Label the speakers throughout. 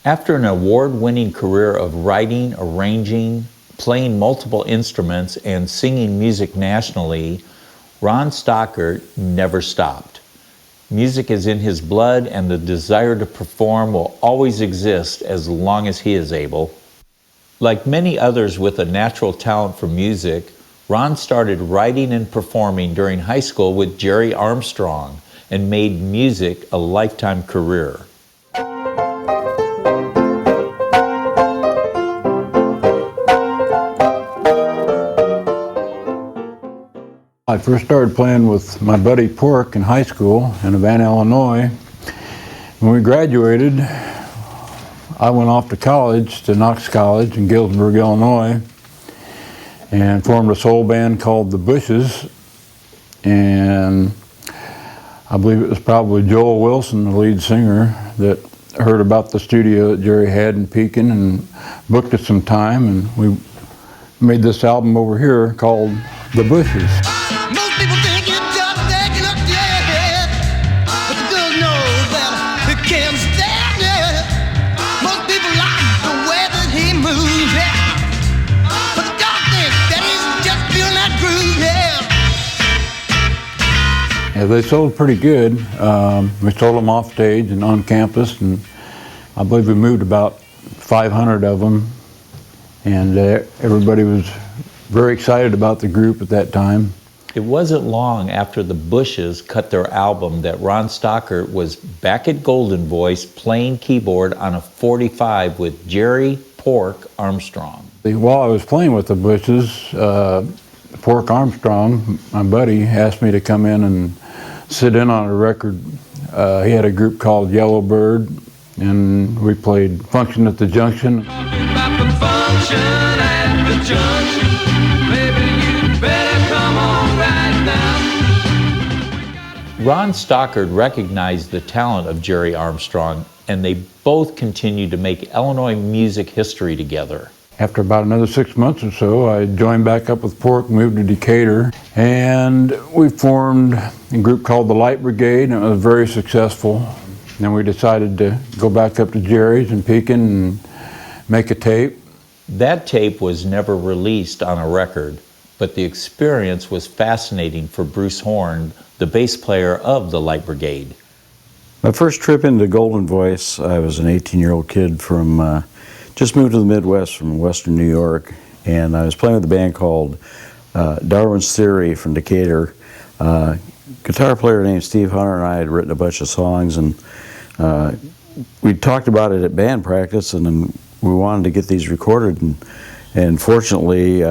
Speaker 1: After an award-winning career of writing, arranging, playing multiple instruments, and singing music nationally, Ron Stockert never stopped. Music is in his blood, and the desire to perform will always exist as long as he is able. Like many others with a natural talent for music, Ron started writing and performing during high school with Jerry Armstrong and made music a lifetime career.
Speaker 2: I first started playing with my buddy Pork in high school in Havana, Illinois. When we graduated, I went off to college, to Knox College in Galesburg, Illinois, and formed a soul band called The Bushes. And I believe it was probably Joel Wilson, the lead singer, that heard about the studio that Jerry had in Pekin and booked us some time, and we made this album over here called The Bushes.
Speaker 3: Most people think you're tough, they can look dead, but the girl knows that he can't stand it. Most people like the way that he moves, yeah, but the dog thinks that he's just feeling that groove, yeah.
Speaker 2: Yeah, they sold pretty good. We sold them off stage and on campus, and I believe we moved about 500 of them, and everybody was very excited about the group at that time.
Speaker 1: It wasn't long after the Bushes cut their album that Ron Stockert was back at Golden Voice playing keyboard on a 45 with Jerry Pork Armstrong.
Speaker 2: While I was playing with the Bushes, Pork Armstrong, my buddy, asked me to come in and sit in on a record. He had a group called Yellowbird, and we played Function at the Junction.
Speaker 1: Ron Stockert recognized the talent of Jerry Armstrong, and they both continued to make Illinois music history together.
Speaker 2: After about another 6 months or so, I joined back up with Pork, moved to Decatur, and we formed a group called the Light Brigade, and it was very successful. Then we decided to go back up to Jerry's in Pekin and make a tape.
Speaker 1: That tape was never released on a record, but the experience was fascinating for Bruce Horn, the bass player of the Light Brigade.
Speaker 4: My first trip into Golden Voice, I was an 18-year-old kid from, just moved to the Midwest from Western New York, and I was playing with a band called Darwin's Theory from Decatur. Guitar player named Steve Hunter and I had written a bunch of songs, and we talked about it at band practice, and then we wanted to get these recorded, and fortunately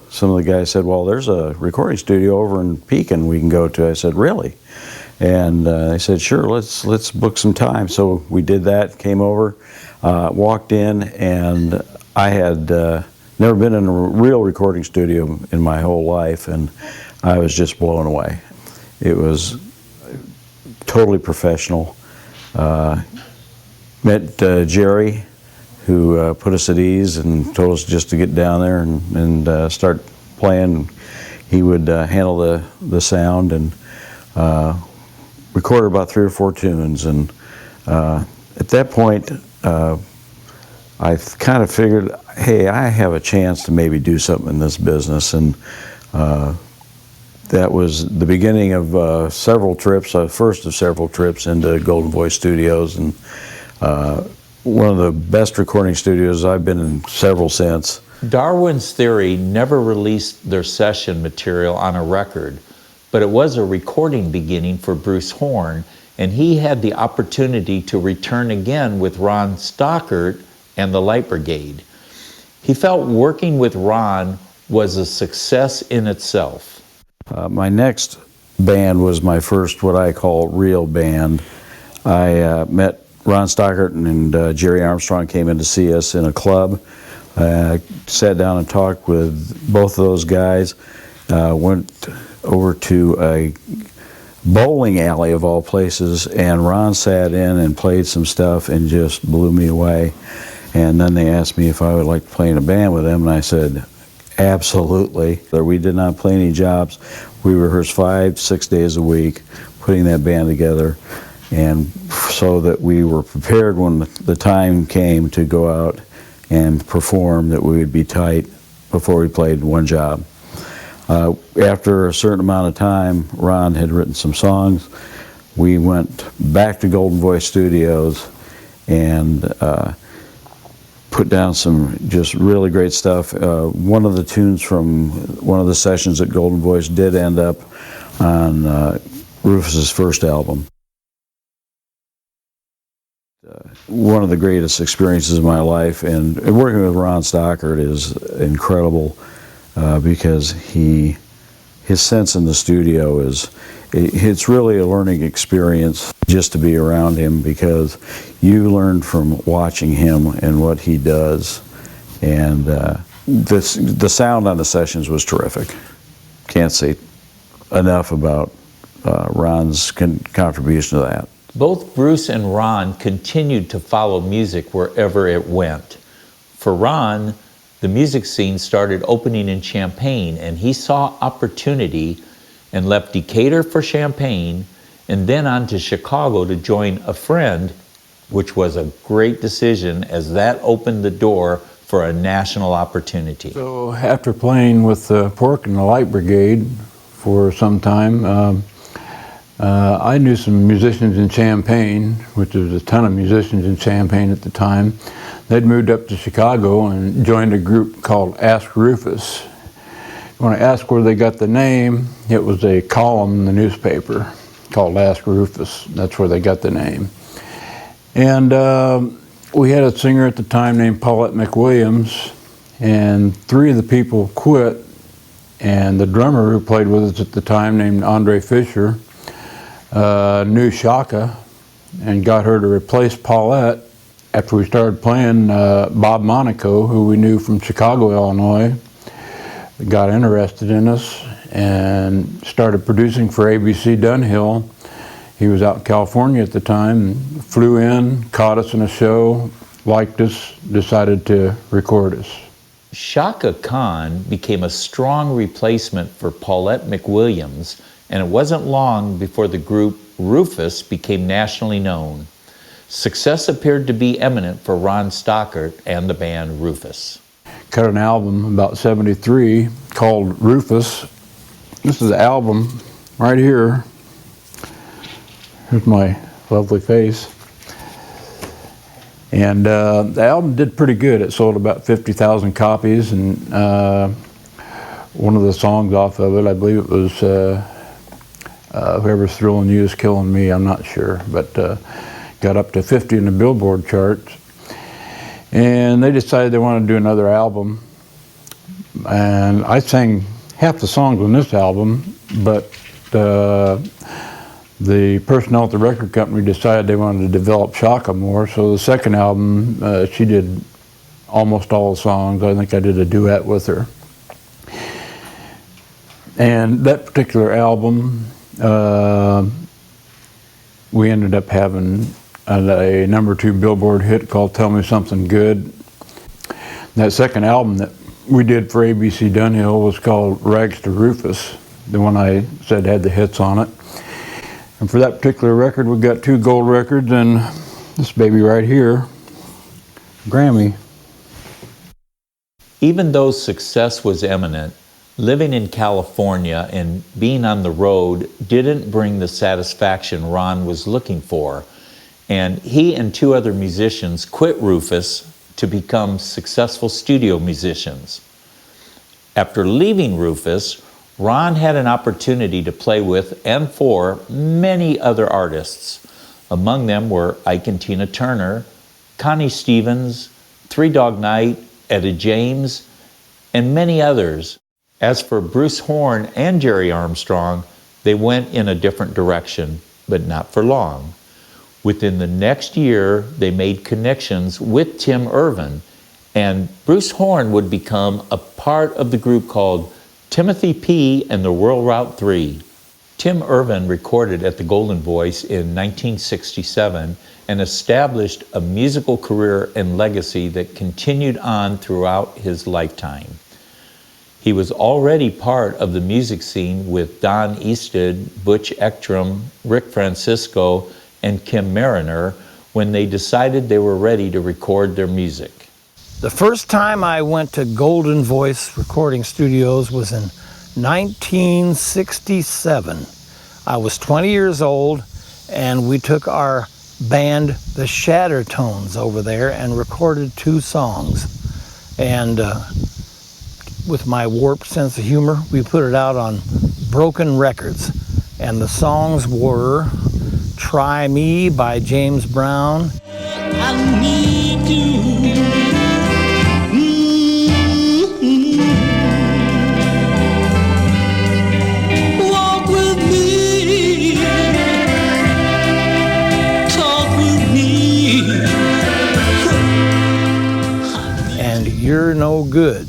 Speaker 4: some of the guys said, well, there's a recording studio over in Pekin we can go to. I said, really? And they said, sure, let's book some time. So we did that, came over, walked in, and I had never been in a real recording studio in my whole life, and I was just blown away. It was totally professional. Met Jerry, who put us at ease and told us just to get down there and start playing. He would handle the sound and recorded about 3 or 4 tunes. And at that point, I kind of figured, hey, I have a chance to maybe do something in this business. And that was the beginning of several trips, first of several trips into Golden Voice Studios, and one of the best recording studios. I've been in several since.
Speaker 1: Darwin's Theory never released their session material on a record, but it was a recording beginning for Bruce Horn, and he had the opportunity to return again with Ron Stockert and the Light Brigade. He felt working with Ron was a success in itself.
Speaker 4: My next band was my first, what I call, real band. I met Ron Stockert and Jerry Armstrong came in to see us in a club. Sat down and talked with both of those guys. Went over to a bowling alley of all places, and Ron sat in and played some stuff and just blew me away. And then they asked me if I would like to play in a band with them, and I said, absolutely. We did not play any jobs. We rehearsed 5-6 days a week, putting that band together. and so that we were prepared when the time came to go out and perform, that we would be tight before we played one job. After a certain amount of time, Ron had written some songs. We went back to Golden Voice Studios and put down some just really great stuff. One of the tunes from one of the sessions at Golden Voice did end up on Rufus's first album. One of the greatest experiences of my life, and working with Ron Stockert is incredible because his sense in the studio it's really a learning experience just to be around him, because you learn from watching him and what he does, and the sound on the sessions was terrific. Can't say enough about Ron's contribution to that.
Speaker 1: Both Bruce and Ron continued to follow music wherever it went. For Ron, the music scene started opening in Champaign, and he saw opportunity and left Decatur for Champaign, and then on to Chicago to join a friend, which was a great decision, as that opened the door for a national opportunity.
Speaker 2: So after playing with Pork and the Light Brigade for some time, I knew some musicians in Champaign, which was a ton of musicians in Champaign at the time. They'd moved up to Chicago and joined a group called Ask Rufus. When I asked where they got the name, it was a column in the newspaper called Ask Rufus. That's where they got the name. And we had a singer at the time named Paulette McWilliams, and 3 of the people quit, and the drummer who played with us at the time, named Andre Fisher, knew Shaka and got her to replace Paulette. After we started playing, Bob Monaco, who we knew from Chicago, Illinois, got interested in us and started producing for ABC Dunhill. He was out in California at the time, flew in, caught us in a show, liked us, decided to record us.
Speaker 1: Shaka Khan became a strong replacement for Paulette McWilliams, and it wasn't long before the group Rufus became nationally known. Success appeared to be imminent for Ron Stockert and the band Rufus.
Speaker 2: Cut an album about '73 called Rufus. This is the album right here. Here's my lovely face. And the album did pretty good. It sold about 50,000 copies, and one of the songs off of it, I believe it was Whoever's Thrilling You Is Killing Me, I'm not sure, but got up to 50 in the Billboard charts. And they decided they wanted to do another album. And I sang half the songs on this album, but the personnel at the record company decided they wanted to develop Shaka more, so the second album, she did almost all the songs. I think I did a duet with her. And that particular album, we ended up having a #2 Billboard hit called Tell Me Something Good. That second album that we did for ABC Dunhill was called Rags to Rufus, the one I said had the hits on it. And for that particular record, we got 2 gold records and this baby right here, Grammy.
Speaker 1: Even though success was imminent, living in California and being on the road didn't bring the satisfaction Ron was looking for. And he and 2 other musicians quit Rufus to become successful studio musicians. After leaving Rufus, Ron had an opportunity to play with and for many other artists. Among them were Ike and Tina Turner, Connie Stevens, Three Dog Night, Etta James, and many others. As for Bruce Horn and Jerry Armstrong, they went in a different direction, but not for long. Within the next year, they made connections with Tim Irvin, and Bruce Horn would become a part of the group called Timothy P. and the World Route 3. Tim Irvin recorded at the Golden Voice in 1967 and established a musical career and legacy that continued on throughout his lifetime. He was already part of the music scene with Don Easted, Butch Ektrum, Rick Francisco, and Kim Mariner when they decided they were ready to record their music.
Speaker 5: The first time I went to Golden Voice Recording Studios was in 1967. I was 20 years old, and we took our band, the Shattertones, over there and recorded 2 songs. And with my warped sense of humor, we put it out on Broken Records. And the songs were Try Me by James Brown,
Speaker 3: I need you. Walk with me. Talk with me.
Speaker 5: and You're No Good,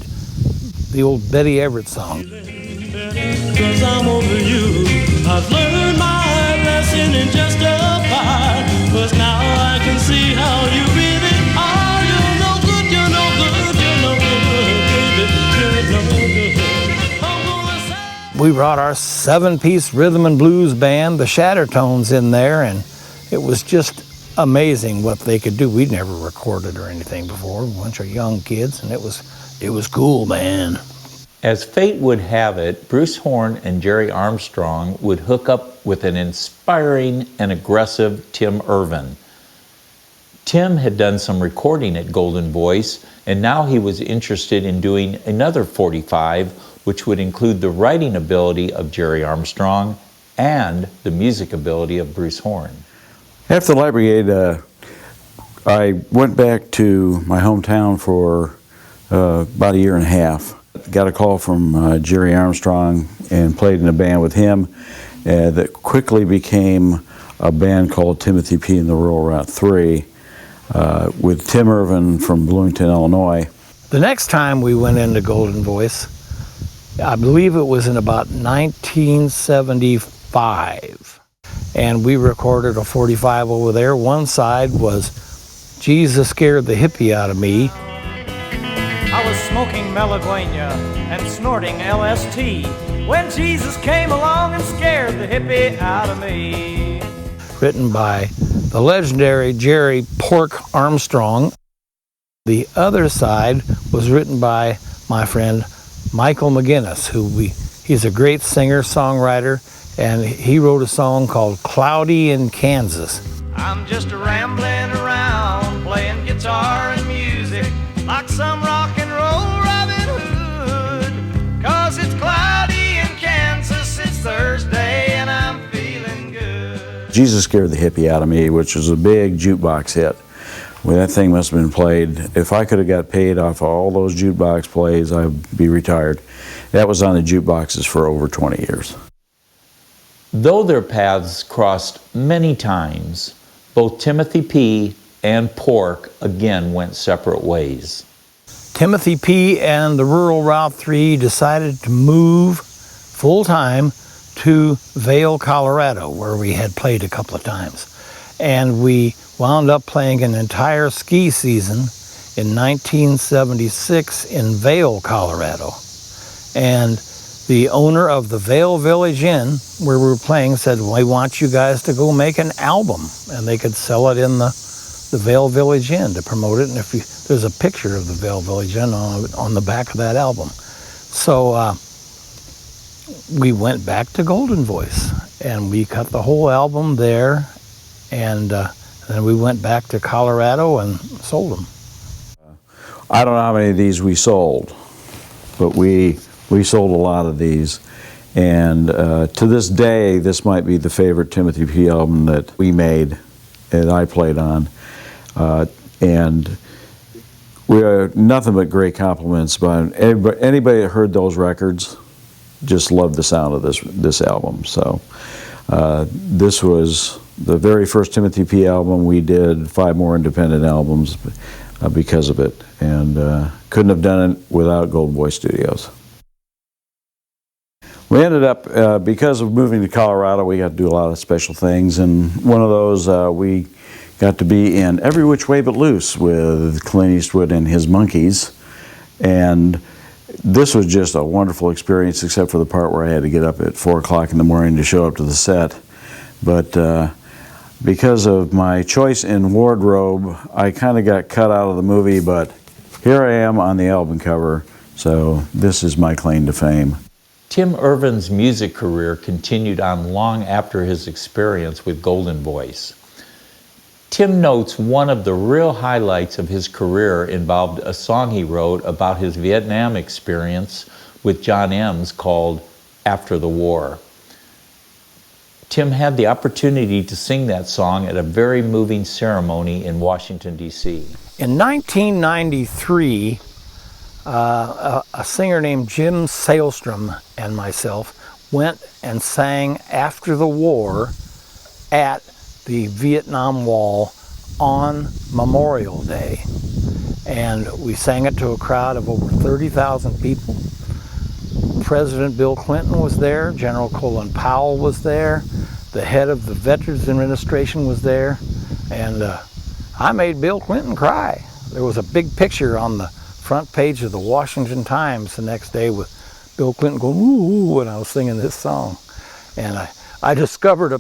Speaker 5: the old Betty Everett song.
Speaker 3: 'Cause I'm over you. I've learned my lesson and justified. 'Cause now I can see how you really are. You're no good, you're no good, you're no good, baby. You're no good. I'm gonna say.
Speaker 5: We brought our 7-piece rhythm and blues band, the Shattertones, in there, and it was just amazing what they could do. We'd never recorded or anything before, a bunch of young kids, and it was cool, man.
Speaker 1: As fate would have it, Bruce Horn and Jerry Armstrong would hook up with an inspiring and aggressive Tim Irvin. Tim had done some recording at Golden Voice, and now he was interested in doing another 45, which would include the writing ability of Jerry Armstrong and the music ability of Bruce Horn.
Speaker 4: After the Light Brigade, I went back to my hometown for about a year and a half. Got a call from Jerry Armstrong and played in a band with him that quickly became a band called Timothy P. and the Rural Route 3 with Tim Irvin from Bloomington, Illinois.
Speaker 5: The next time we went into Golden Voice, I believe it was in about 1975, and we recorded a 45 over there. One side was Jesus Scared the Hippie Out of Me.
Speaker 6: I was smoking marijuana and snorting LST when Jesus came along and scared the hippie out of me.
Speaker 5: Written by the legendary Jerry Pork Armstrong. The other side was written by my friend Michael McGinnis, he's a great singer, songwriter, and he wrote a song called Cloudy in Kansas.
Speaker 6: I'm just rambling around playing guitar and music like some rock and roll Robin Hood. 'Cause it's cloudy in Kansas, it's Thursday and I'm feeling good.
Speaker 4: Jesus Scared the Hippie Out of Me, which was a big jukebox hit. Well, that thing must have been played. If I could have got paid off all those jukebox plays, I'd be retired. That was on the jukeboxes for over 20 years.
Speaker 1: Though their paths crossed many times, both Timothy P. and Pork again went separate ways.
Speaker 5: Timothy P. and the Rural Route 3 decided to move full-time to Vail, Colorado, where we had played a couple of times. And we wound up playing an entire ski season in 1976 in Vail, Colorado. And the owner of the Vail Village Inn, where we were playing, said, well, we want you guys to go make an album. And they could sell it in the Vail Village Inn to promote it. And there's a picture of the Vail Village Inn on the back of that album. So we went back to Golden Voice, and we cut the whole album there. And then we went back to Colorado and sold them.
Speaker 4: I don't know how many of these we sold, but we sold a lot of these. And to this day, this might be the favorite Timothy P. album that we made, that I played on. And we are nothing but great compliments about anybody that heard those records. Just loved the sound of this album. So this was the very first Timothy P. album. We did 5 more independent albums because of it, and couldn't have done it without Golden Voice Studios. We ended up, because of moving to Colorado, we got to do a lot of special things, and one of those, we got to be in Every Which Way But Loose with Clint Eastwood and his Monkees, and this was just a wonderful experience, except for the part where I had to get up at 4 o'clock in the morning to show up to the set. But Because of my choice in wardrobe, I kind of got cut out of the movie, but here I am on the album cover, so this is my claim to fame.
Speaker 1: Tim Irvin's music career continued on long after his experience with Golden Voice. Tim notes one of the real highlights of his career involved a song he wrote about his Vietnam experience with John M's called After the War. Tim had the opportunity to sing that song at a very moving ceremony in Washington, D.C.
Speaker 5: In 1993, a singer named Jim Sailstrom and myself went and sang After the War at the Vietnam Wall on Memorial Day. And we sang it to a crowd of over 30,000 people. President Bill Clinton was there, General Colin Powell was there, the head of the Veterans Administration was there, and I made Bill Clinton cry. There was a big picture on the front page of the Washington Times the next day with Bill Clinton going, ooh, when I was singing this song. And I discovered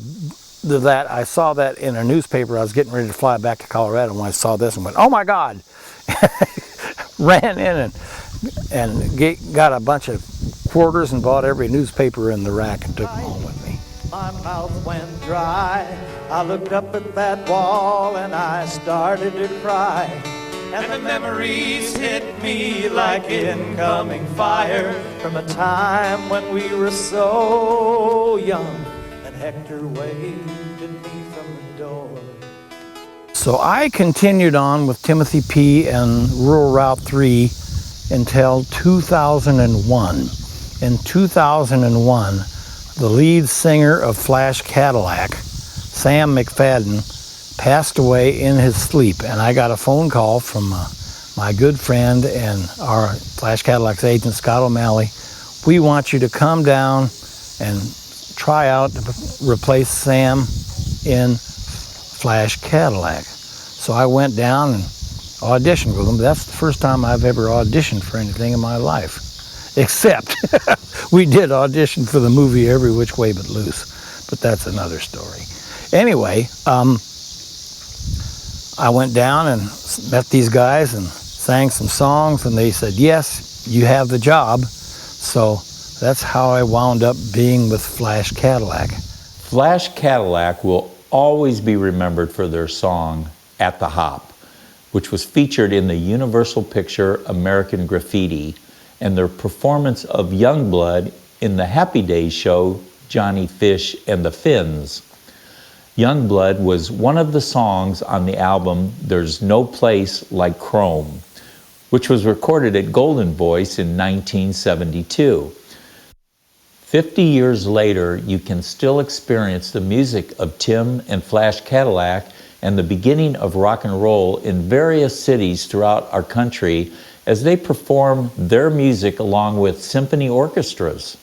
Speaker 5: that I saw that in a newspaper. I was getting ready to fly back to Colorado when I saw this and went, oh my God! Ran in and got a bunch of quarters and bought every newspaper in the rack and took them home with me.
Speaker 6: My mouth went dry. I looked up at that wall and I started to cry. And the memories hit me like incoming fire from a time when we were so young and Hector waved at me from the door.
Speaker 5: So I continued on with Timothy P. and Rural Route 3 until 2001. In 2001, the lead singer of Flash Cadillac, Sam McFadden, passed away in his sleep, and I got a phone call from my good friend and our Flash Cadillac's agent, Scott O'Malley. We want you to come down and try out to replace Sam in Flash Cadillac. So I went down and auditioned with him. That's the first time I've ever auditioned for anything in my life. Except we did audition for the movie Every Which Way But Loose, but that's another story. Anyway, I went down and met these guys and sang some songs, and they said, yes, you have the job. So that's how I wound up being with Flash Cadillac.
Speaker 1: Flash Cadillac will always be remembered for their song, At the Hop, which was featured in the Universal picture American Graffiti, and their performance of Youngblood in the Happy Days show Johnny Fish and the Finns. Youngblood was one of the songs on the album There's No Place Like Chrome, which was recorded at Golden Voice in 1972. 50 years later, you can still experience the music of Tim and Flash Cadillac and the beginning of rock and roll in various cities throughout our country as they perform their music along with symphony orchestras.